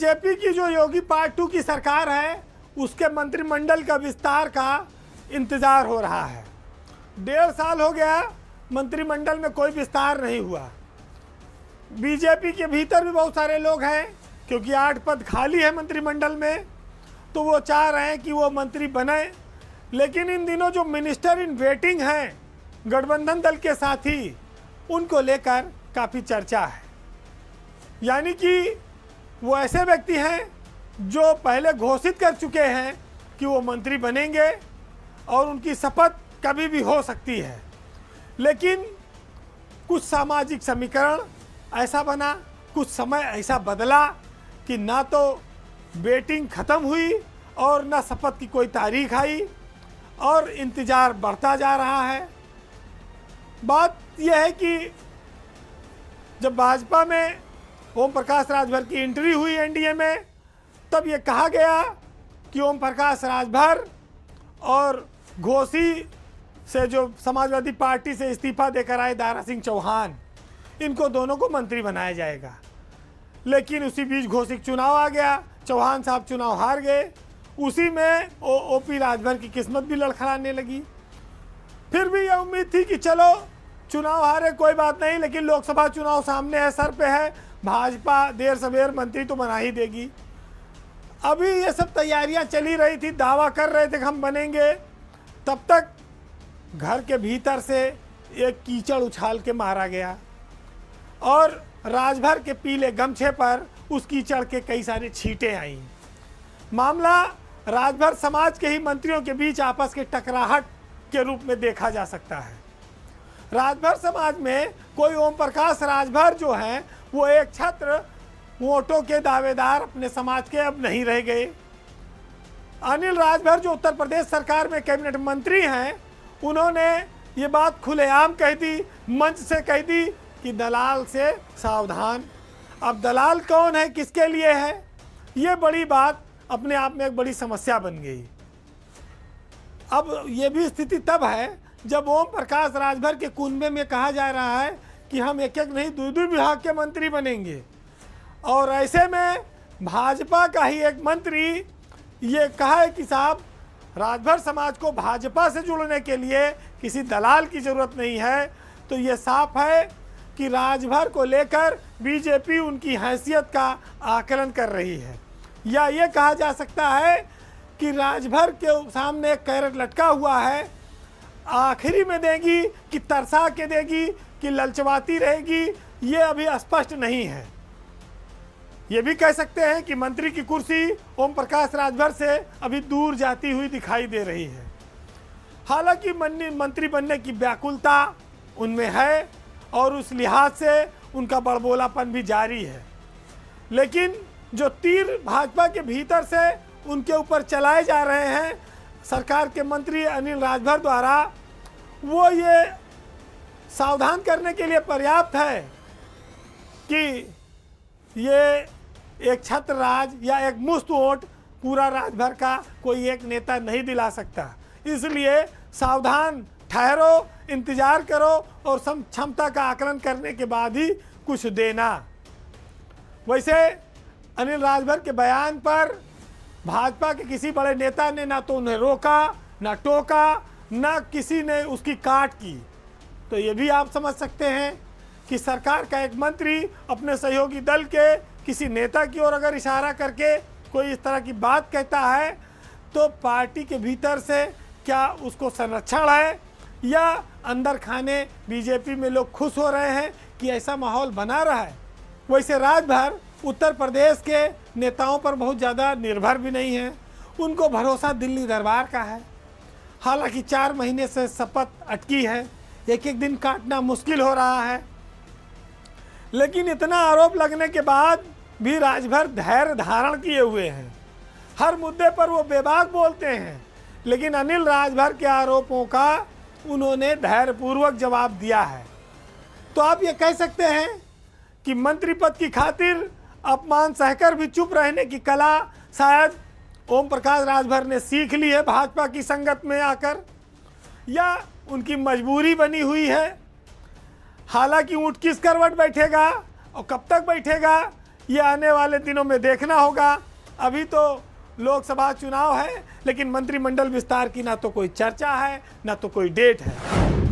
BJP की जो योगी part 2 की सरकार है उसके मंत्रिमंडल का विस्तार का इंतजार हो रहा है। 1.5 साल हो गया, मंत्रिमंडल में कोई विस्तार नहीं हुआ। बीजेपी के भीतर भी बहुत सारे लोग हैं, क्योंकि 8 पद खाली है मंत्रिमंडल में, तो वो चाह रहे हैं कि वो मंत्री बने। लेकिन इन दिनों जो मिनिस्टर इन वेटिंग हैं गठबंधन दल के साथी, उनको लेकर काफ़ी चर्चा है। यानी कि वो ऐसे व्यक्ति हैं जो पहले घोषित कर चुके हैं कि वो मंत्री बनेंगे और उनकी शपथ कभी भी हो सकती है। लेकिन कुछ सामाजिक समीकरण ऐसा बना, कुछ समय ऐसा बदला कि ना तो वेटिंग ख़त्म हुई और ना शपथ की कोई तारीख आई और इंतज़ार बढ़ता जा रहा है। बात यह है कि जब भाजपा में ओम प्रकाश राजभर की एंट्री हुई एनडीए में, तब ये कहा गया कि ओम प्रकाश राजभर और घोसी से जो समाजवादी पार्टी से इस्तीफा देकर आए दारा सिंह चौहान, इनको दोनों को मंत्री बनाया जाएगा। लेकिन उसी बीच घोसी चुनाव आ गया, चौहान साहब चुनाव हार गए। उसी में ओपी राजभर की किस्मत भी लड़खड़ाने लगी। फिर भी यह उम्मीद थी कि चलो चुनाव हारे कोई बात नहीं, लेकिन लोकसभा चुनाव सामने है, सर पे है, भाजपा देर सवेर मंत्री तो बना ही देगी। अभी ये सब तैयारियां चली रही थी, दावा कर रहे थे कि हम बनेंगे, तब तक घर के भीतर से एक कीचड़ उछाल के मारा गया और राजभर के पीले गमछे पर उस कीचड़ के कई सारे छींटे आईं। मामला राजभर समाज के ही मंत्रियों के बीच आपस के टकराहट के रूप में देखा जा सकता है। राजभर समाज में कोई ओम प्रकाश राजभर जो हैं वो एक छत्र वोटों के दावेदार अपने समाज के अब नहीं रह गए। अनिल राजभर जो उत्तर प्रदेश सरकार में कैबिनेट मंत्री हैं, उन्होंने ये बात खुलेआम कह दी, मंच से कह दी कि दलाल से सावधान। अब दलाल कौन है, किसके लिए है, ये बड़ी बात अपने आप में एक बड़ी समस्या बन गई। अब ये भी स्थिति तब है जब ओम प्रकाश राजभर के कुनबे में कहा जा रहा है कि हम एक नहीं 2 विभाग के मंत्री बनेंगे, और ऐसे में भाजपा का ही एक मंत्री ये कहा है कि साहब राजभर समाज को भाजपा से जुड़ने के लिए किसी दलाल की ज़रूरत नहीं है। तो ये साफ है कि राजभर को लेकर बीजेपी उनकी हैसियत का आकलन कर रही है, या ये कहा जा सकता है कि राजभर के सामने एक कैरेट लटका हुआ है, आखिरी में देगी कि तरसा के देगी कि ललचवाती रहेगी, ये अभी स्पष्ट नहीं है। ये भी कह सकते हैं कि मंत्री की कुर्सी ओम प्रकाश राजभर से अभी दूर जाती हुई दिखाई दे रही है। हालांकि मंत्री बनने की व्याकुलता उनमें है और उस लिहाज से उनका बड़बोलापन भी जारी है। लेकिन जो तीर भाजपा के भीतर से उनके ऊपर चलाए जा रहे हैं सरकार के मंत्री अनिल राजभर द्वारा, वो ये सावधान करने के लिए पर्याप्त है कि ये एक छत्र राज या एक मुश्त वोट पूरा राजभर का कोई एक नेता नहीं दिला सकता। इसलिए सावधान ठहरो, इंतज़ार करो और क्षमता का आकलन करने के बाद ही कुछ देना। वैसे अनिल राजभर के बयान पर भाजपा के किसी बड़े नेता ने ना तो उन्हें रोका, ना टोका, ना किसी ने उसकी काट की। तो ये भी आप समझ सकते हैं कि सरकार का एक मंत्री अपने सहयोगी दल के किसी नेता की ओर अगर इशारा करके कोई इस तरह की बात कहता है, तो पार्टी के भीतर से क्या उसको संरक्षण है या अंदर खाने बीजेपी में लोग खुश हो रहे हैं कि ऐसा माहौल बना रहा है। वैसे राजभर उत्तर प्रदेश के नेताओं पर बहुत ज़्यादा निर्भर भी नहीं है, उनको भरोसा दिल्ली दरबार का है। हालांकि 4 महीने से शपथ अटकी है, एक एक दिन काटना मुश्किल हो रहा है। लेकिन इतना आरोप लगने के बाद भी राजभर धैर्य धारण किए हुए हैं। हर मुद्दे पर वो बेबाक बोलते हैं, लेकिन अनिल राजभर के आरोपों का उन्होंने धैर्यपूर्वक जवाब दिया है। तो आप ये कह सकते हैं कि मंत्री पद की खातिर अपमान सहकर भी चुप रहने की कला शायद ओम प्रकाश राजभर ने सीख ली है भाजपा की संगत में आकर, या उनकी मजबूरी बनी हुई है। हालांकि ऊँट किस करवट बैठेगा और कब तक बैठेगा, ये आने वाले दिनों में देखना होगा। अभी तो लोकसभा चुनाव है, लेकिन मंत्रिमंडल विस्तार की ना तो कोई चर्चा है, ना तो कोई डेट है।